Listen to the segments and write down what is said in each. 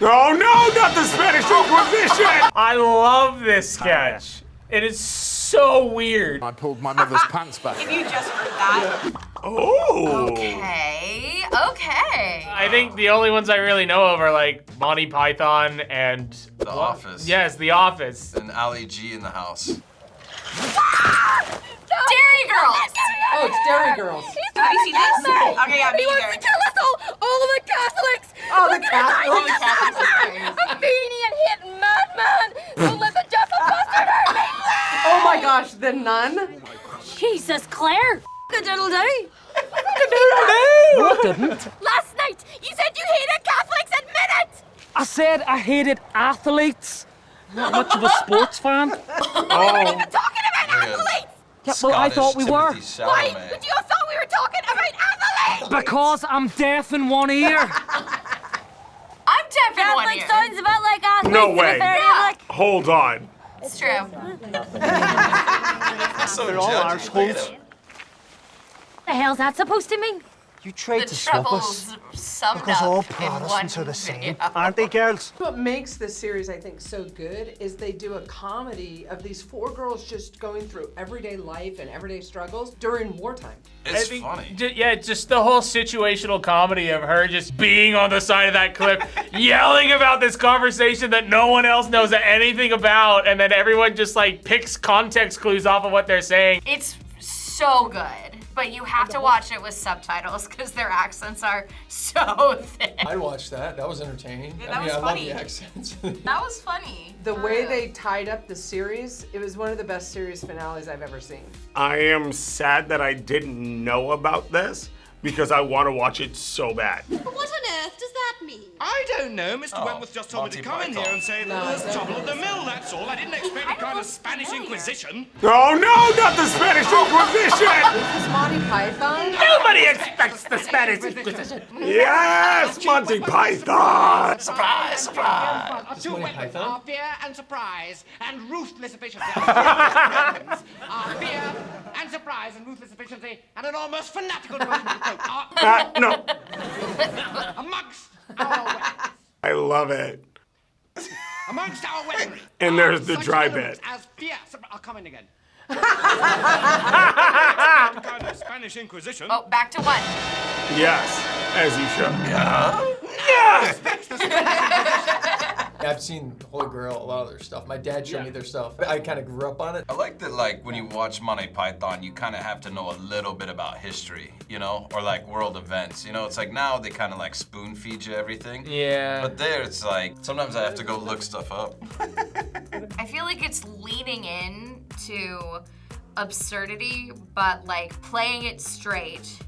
Oh no, not the Spanish Inquisition! I love this sketch. It is so weird. I pulled my mother's pants back. If you just heard that. Oh. Okay. I think the only ones I really know of are like Monty Python and The Office. Yes, The Office. And Ali G in the house. Derry Girls. Oh, it's Derry Girls. Have you seen this? Okay, yeah, me He wants either. to kill us all of the Catholics. Oh, the Catholics. A fiending and hitting madman. Don't let the devil bastard hurt me. Oh my gosh, the nun. Jesus, Claire. Good-diddle-dee. No, I didn't. Last night, you said you hated Catholics. Admit it. I said I hated athletes. Not much of a sports fan. We're not even talking about athletes. Yeah, well, I thought we were. Why would you have thought we were talking about athletes? Because I'm deaf in one ear. I'm deaf in one Catholic ear. sounds about like athletes. No to be way. fair, Yeah. like, Hold on. It's true. So They're all judgy. arseholes. the hell's that supposed to mean? You tried The to swap us. troubles summed Because all up in Protestants one are the same, video. aren't they, girls? What makes this series, I think, so good is they do a comedy of these four girls just going through everyday life and everyday struggles during wartime. It's I think funny. Yeah, just the whole situational comedy of her just being on the side of that cliff, yelling about this conversation that no one else knows anything about, and then everyone just like picks context clues off of what they're saying. It's so good, but you have to watch it with subtitles because their accents are so thick. I watched that. That was entertaining. Yeah, that I mean, was I funny. love the accents. That was funny. The for way real. they tied up the series, it was one of the best series finales I've ever seen. I am sad that I didn't know about this because I want to watch it so bad. But what on earth does that mean? I don't know. Mr. Wentworth just told me to Monty come in Python. here and say that there's trouble at the mill, that's all. I didn't expect a kind of Spanish Inquisition. Oh no, not the Spanish Inquisition! This is Monty Python. Nobody expects the Spanish Inquisition. Yes, Monty Python! Surprise, surprise. It's Monty Python. Fear and surprise and ruthless efficiency. Fear and surprise and ruthless efficiency and an almost fanatical devotion to the quote. No, Amongst our weapons. I love it. Amongst our weaponry. And there's the such dry elements bit. As fear. I'll come in again. Kind of Spanish Inquisition. Oh, back to one. Yes, as you should. I've seen Holy Grail, a lot of their stuff. My dad showed me their stuff. I kind of grew up on it. I like that, like, when you watch Monty Python, you kind of have to know a little bit about history, you know? Or, like, world events, you know? It's like now they kind of, like, spoon-feed you everything. Yeah. But there, it's like, sometimes I have to go look stuff up. I feel like it's leaning in to absurdity, but like playing it straight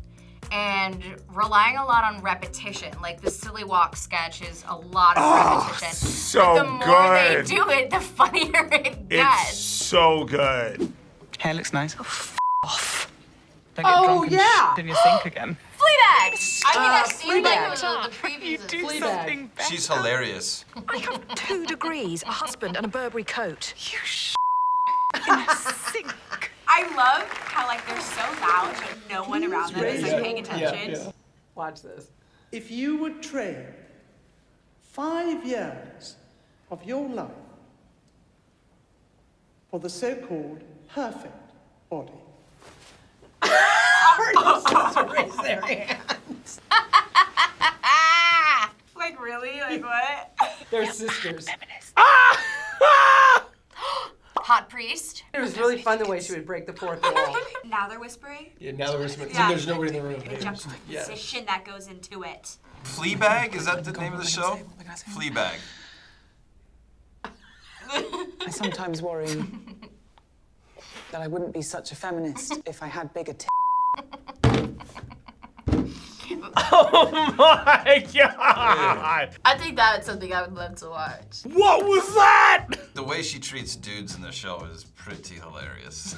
and relying a lot on repetition. Like the Silly Walk sketch is a lot of repetition. so but the more good. they do it, the funnier it It's gets. so good. Hair looks nice. Oh, f off. Don't get drunk and yeah. in your sink again. Fleabag! I think I've seen Fleabag. like the previews. of Fleabag. Something better. She's hilarious. I have 2 degrees, a husband, and a Burberry coat. You in a sink. I love how like they're so loud, but no one around them is like paying attention. Yeah. Watch this. If you would trade 5 years of your life for the so-called perfect body. Raise their hands. Like really? Like what? They're sisters. Hot priest. It was really fun the way she would break the fourth wall. Now they're whispering. Yeah, now there's nobody in the room. The juxtaposition that goes into it. Fleabag? Is that the name of the show? Fleabag. I sometimes worry that I wouldn't be such a feminist if I had bigger tits. Oh my god! I think that's something I would love to watch. What was that? The way she treats dudes in the show is pretty hilarious.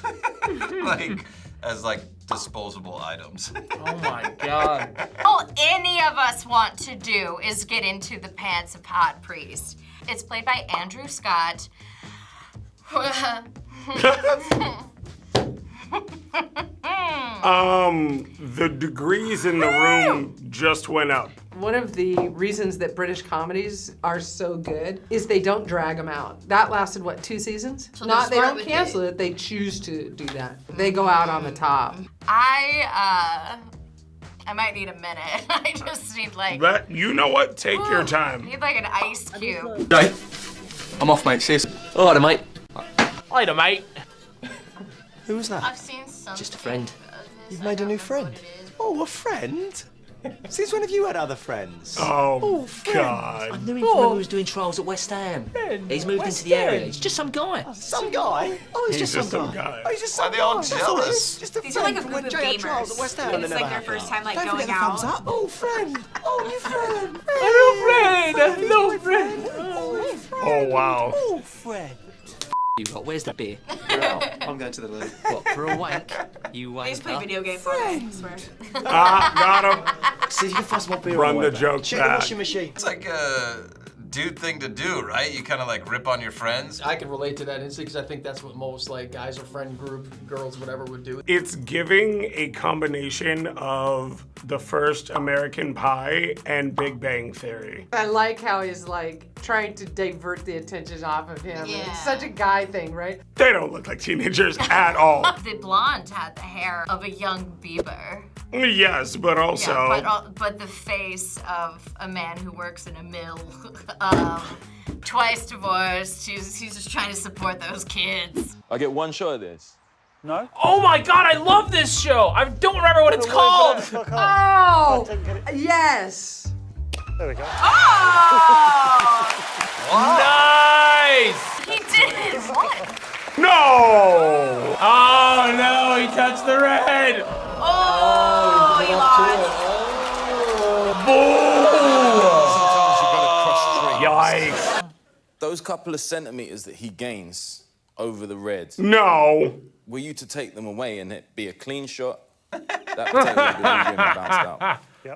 Like, as like disposable items. Oh my god. All any of us want to do is get into the pants of Hot Priest. It's played by Andrew Scott. The degrees in the room just went up. One of the reasons that British comedies are so good is they don't drag them out. That lasted, what, 2 seasons? So They don't cancel it, they choose to do that. They go out on the top. I might need a minute. I just need like... You know what? Take your I time. need like an ice cube. Right. I'm off, mate. See you. All right, mate. Later, mate. Who was that? I've seen some. Just a friend. You've made a new friend? Oh, a friend? Since when have you had other friends? Oh, God. I knew him from when he was doing trials at West Ham. He's moved into the area. He's just some guy. Some guy? Oh, he's just some guy. Oh, he's just Why some are they all guy. jealous? Just a These are like a friend from group when of Jay had trials at gamers. West Ham. And it's like their first time like Don't going forget the thumbs out. up. Oh, friend. Oh, new friend. No friend. Oh, wow. Oh, friend. You got, where's the beer? I'm going to the loo. What, for a wank? You wank. They just play video games all day, I swear. Got him. See if you can find some more beer. Run the joke Check the back. washing machine. It's like a dude thing to do, right? You kind of like rip on your friends. I can relate to that instinct because I think that's what most like guys or friend group, girls, whatever would do. It's giving a combination of the first American Pie and Big Bang Theory. I like how he's like trying to divert the attention off of him. Yeah. It's such a guy thing, right? They don't look like teenagers at all. The blonde had the hair of a young Bieber. Yes, but also... Yeah, but the face of a man who works in a mill. Twice divorced. He's just trying to support those kids. I get one shot of this. No? Oh my God, I love this show. I don't remember what it's called. Oh, yes. There we go. Oh! Nice. He did it. What? No! Oh no, he touched the red. Oh, he lost. Yikes. Those couple of centimeters that he gains over the red. No. Were you to take them away and it be a clean shot? That would take a little bit longer and bounced out.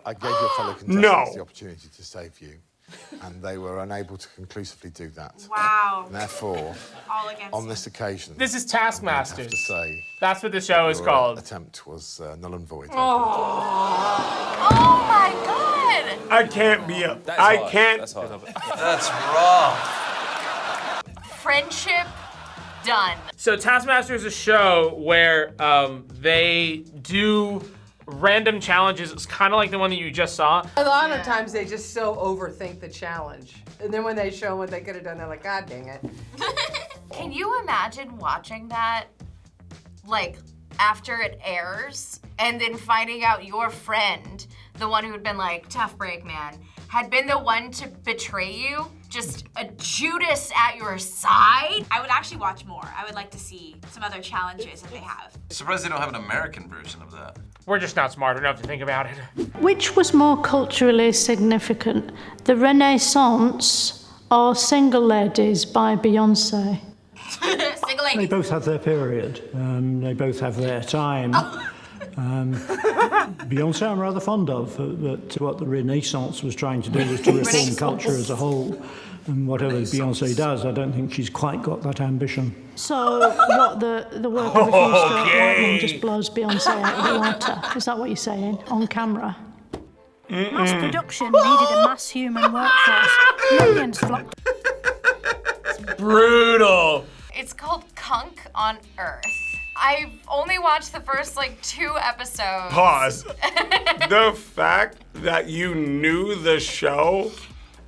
I gave your fellow contestants the opportunity to save you, and they were unable to conclusively do that. Wow. And therefore, All against on this occasion, This is I have Taskmaster. to say That's what the show is your called. attempt was null and void. Oh my God. I can't be a... That's I hard. can't... That's hard. That's raw. Friendship done. So Taskmaster is a show where they do random challenges. It's kind of like the one that you just saw. A lot of times they just so overthink the challenge. And then when they show what they could have done, they're like, God dang it. Can you imagine watching that, like, after it airs, and then finding out your friend, the one who had been like, tough break, man, had been the one to betray you? Just a Judas at your side? I would actually watch more. I would like to see some other challenges that they have. Surprised they don't have an American version of that. We're just not smart enough to think about it. Which was more culturally significant, the Renaissance or Single Ladies by Beyonce? Single lady. They both have their period. They both have their time. Beyonce I'm rather fond of, but what the Renaissance was trying to do was to reform culture as a whole. And whatever Beyonce does, I don't think she's quite got that ambition. So what, the work of a few straight lightning just blows Beyonce out of the water? Is that what you're saying, on camera? Mass production needed a mass human workforce. Millions flocked. Brutal. It's called Cunk on Earth. I've only watched the first, like, 2 episodes. Pause. The fact that you knew the show,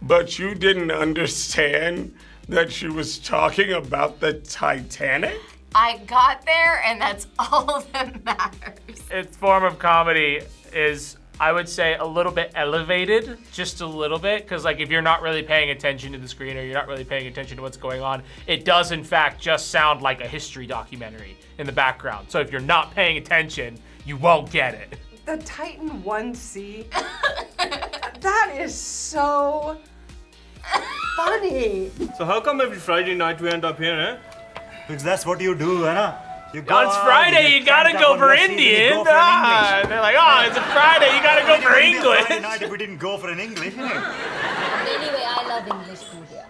but you didn't understand that she was talking about the Titanic? I got there, and that's all that matters. Its form of comedy is, I would say, a little bit elevated, just a little bit, because like if you're not really paying attention to the screen or you're not really paying attention to what's going on, it does in fact just sound like a history documentary in the background. So if you're not paying attention, you won't get it. The Titan 1C, that is so funny. So how come every Friday night we end up here, eh? Because that's what you do, Anna. You go On it's Friday, you gotta go for Indian. They're like, oh, it's a Friday, you gotta go for English. Friday night if we didn't go for an English, innit? Anyway, I love English food here.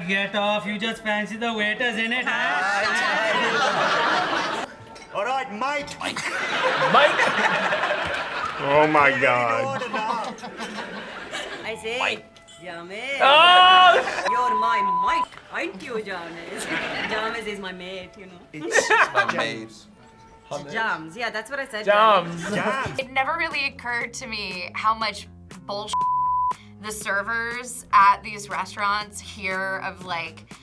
Get off, you just fancy the waiters, innit? All right, Mike. Oh my God. say, James. Oh! You're my mate, aren't you, James? James is my mate, you know. It's my mate. Jams, yeah, that's what I said. Jams. It never really occurred to me how much bullshit the servers at these restaurants hear of, like,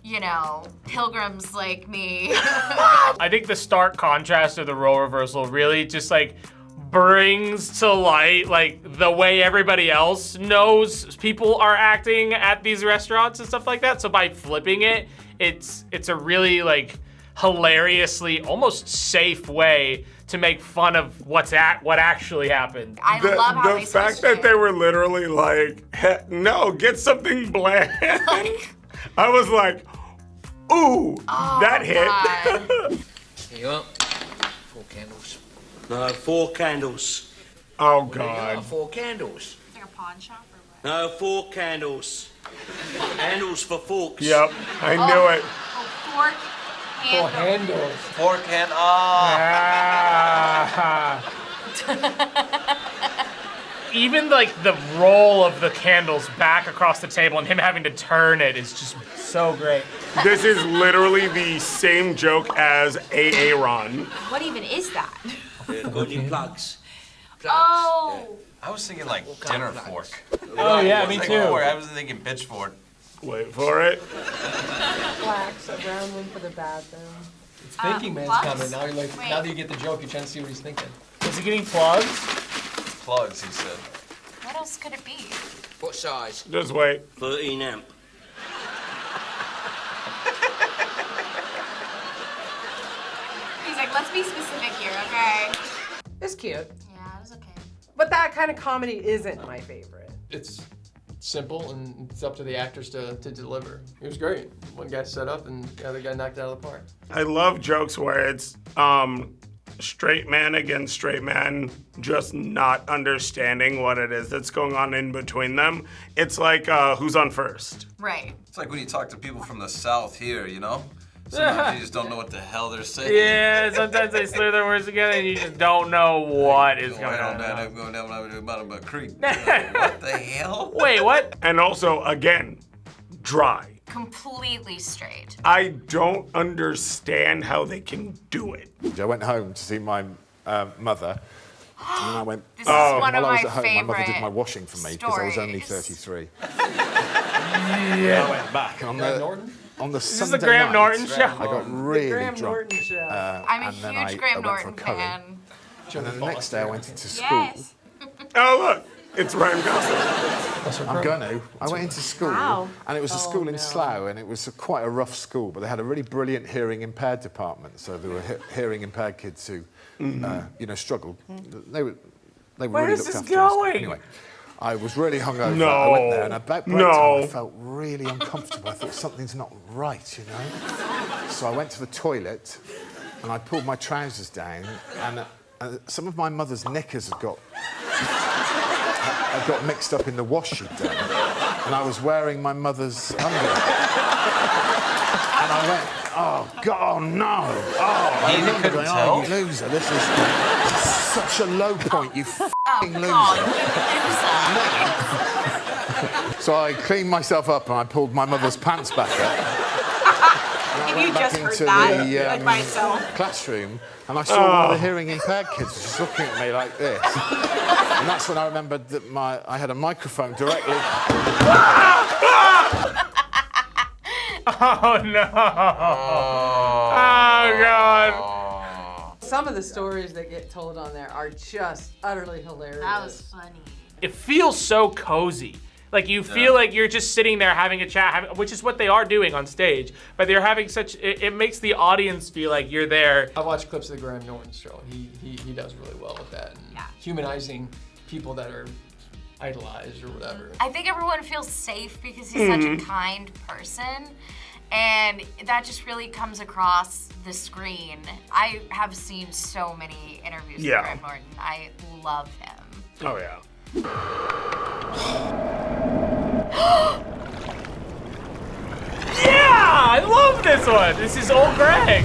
you know, pilgrims like me. I think the stark contrast of the role reversal really just like brings to light like the way everybody else knows people are acting at these restaurants and stuff like that. So by flipping it, it's a really like hilariously almost safe way to make fun of what actually happened. I love how the fact that they were literally like, no, get something bland. I was like, ooh, that hit. Here you are. 4 candles. No, 4 candles. Oh, There you God. are, 4 candles. It's like a pawn shop or what? No, 4 candles. Handles for forks. Yep, I knew it. Fork handle. Fork hand. Even like the roll of the candles back across the table and him having to turn it is just so great. This is literally the same joke as Aaron. What even is that? Got any plugs? Oh. I was thinking like dinner fork. Oh yeah, me Like, too. fork. I was thinking pitchfork. Wait for it. Flax, a brown one for the bathroom. It's thinking man's plugs? coming. Now you're like, Wait. now that you get the joke, you're trying to see what he's thinking. Is he getting plugs? Plugs, he said. What else could it be? What size? Just wait. 13 amp. He's like, let's be specific here, okay? It's cute. Yeah, it was okay. But that kind of comedy isn't my favorite. It's simple and it's up to the actors to deliver. It was great. One guy set up and the other guy knocked it out of the park. I love jokes where it's straight man against straight man just not understanding what it is that's going on in between them. It's like who's on first? Right. It's like when you talk to people from the South here, you know? Sometimes you just don't know what the hell they're saying. Yeah, sometimes they slur their words together and you just don't know what is going on. Going down the bottom of a creek. What the hell? Wait, what? And also, again, dry. Completely straight. I don't understand how they can do it. I went home to see my mother, and then I went. This is one while of I was my at home, my mother did favorite my washing for me because I was only stories. 33. Yeah. I went back and on the Is this Sunday the Graham night, Norton show? I got really Graham drunk. Norton show. I'm a and then huge I Graham went Norton for a curry. fan. And then the next day I went into school. Yes. Oh, look, it's Ryan Gosling. I'm going to. I went into school, Wow. and it was a school in Slough, and it was quite a rough school, but they had a really brilliant hearing impaired department. So there were hearing impaired kids who, struggled. They were Where really is looked this after and stuff. going? Anyway, I was really hungover. No. I went there, and about break No. time, I felt really uncomfortable. I thought something's not right, you know. So I went to the toilet, and I pulled my trousers down, and some of my mother's knickers had got mixed up in the wash she'd done, and I was wearing my mother's underwear. And I went, oh, God, oh, no. Oh, I remember going, oh, you loser, this is such a low point, you f***ing loser. So I cleaned myself up and I pulled my mother's pants back up. If you back just heard into that, the like by itself. classroom, and I saw one of the hearing impaired kids just looking at me like this. And that's when I remembered that I had a microphone directly. Oh no! Oh God! Some of the stories that get told on there are just utterly hilarious. That was funny. It feels so cozy. Like you feel like you're just sitting there having a chat, which is what they are doing on stage. But they're having such. It makes the audience feel like you're there. I watched clips of the Graham Norton show. He does really well with that. And humanizing people that are idolized or whatever. I think everyone feels safe because he's such a kind person. And that just really comes across the screen. I have seen so many interviews with Graham Norton. I love him. Oh, yeah. Yeah! I love this one! This is old Greg!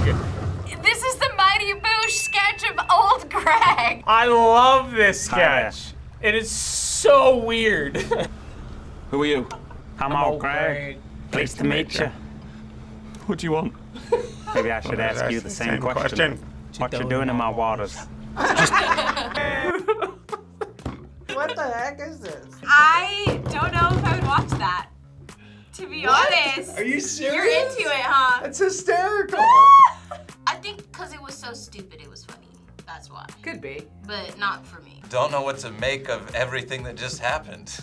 This is the Mighty Boosh sketch of old Greg. I love this sketch. It is so weird. Who are you? I'm old Greg. Pleased to meet you. What do you want? Maybe I should ask you the same question. What you doing in my waters? What the heck is this? I don't know if I would watch that. To be honest. Are you serious? You're into it, huh? It's hysterical. I think because it was so stupid, it was funny. That's why. Could be. But not for me. Don't know what to make of everything that just happened.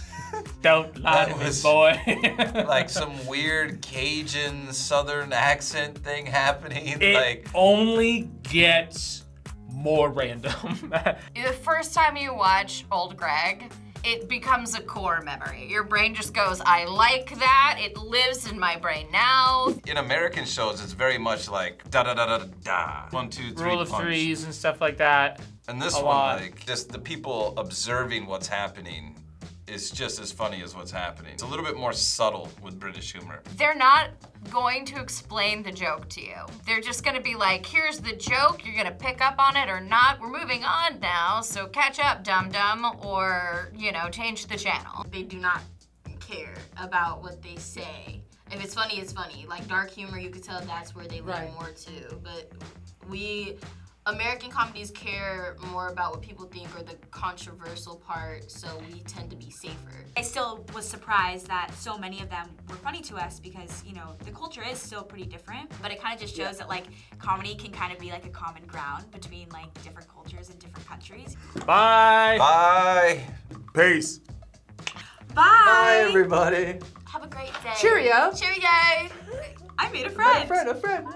Don't lie to me, boy. Like some weird Cajun Southern accent thing happening. It only gets more random. The first time you watch Old Greg, it becomes a core memory. Your brain just goes, I like that. It lives in my brain now. In American shows, it's very much like da da da da da. 1, 2, 3. Rule of punch. threes and stuff like that. And this A one, lot. like, just the people observing what's happening is just as funny as what's happening. It's a little bit more subtle with British humor. They're not going to explain the joke to you. They're just gonna be like, here's the joke, you're gonna pick up on it or not. We're moving on now, so catch up, dum-dum, or, you know, change the channel. They do not care about what they say. If it's funny, it's funny. Like dark humor, you could tell that's where they lean more to. But American comedies care more about what people think or the controversial part, so we tend to be safer. I still was surprised that so many of them were funny to us because, you know, the culture is still pretty different, but it kind of just shows that, like, comedy can kind of be like a common ground between, like, different cultures and different countries. Bye. Bye. Peace. Bye. Bye, everybody. Have a great day. Cheerio. Cheerio. I made a friend. A friend.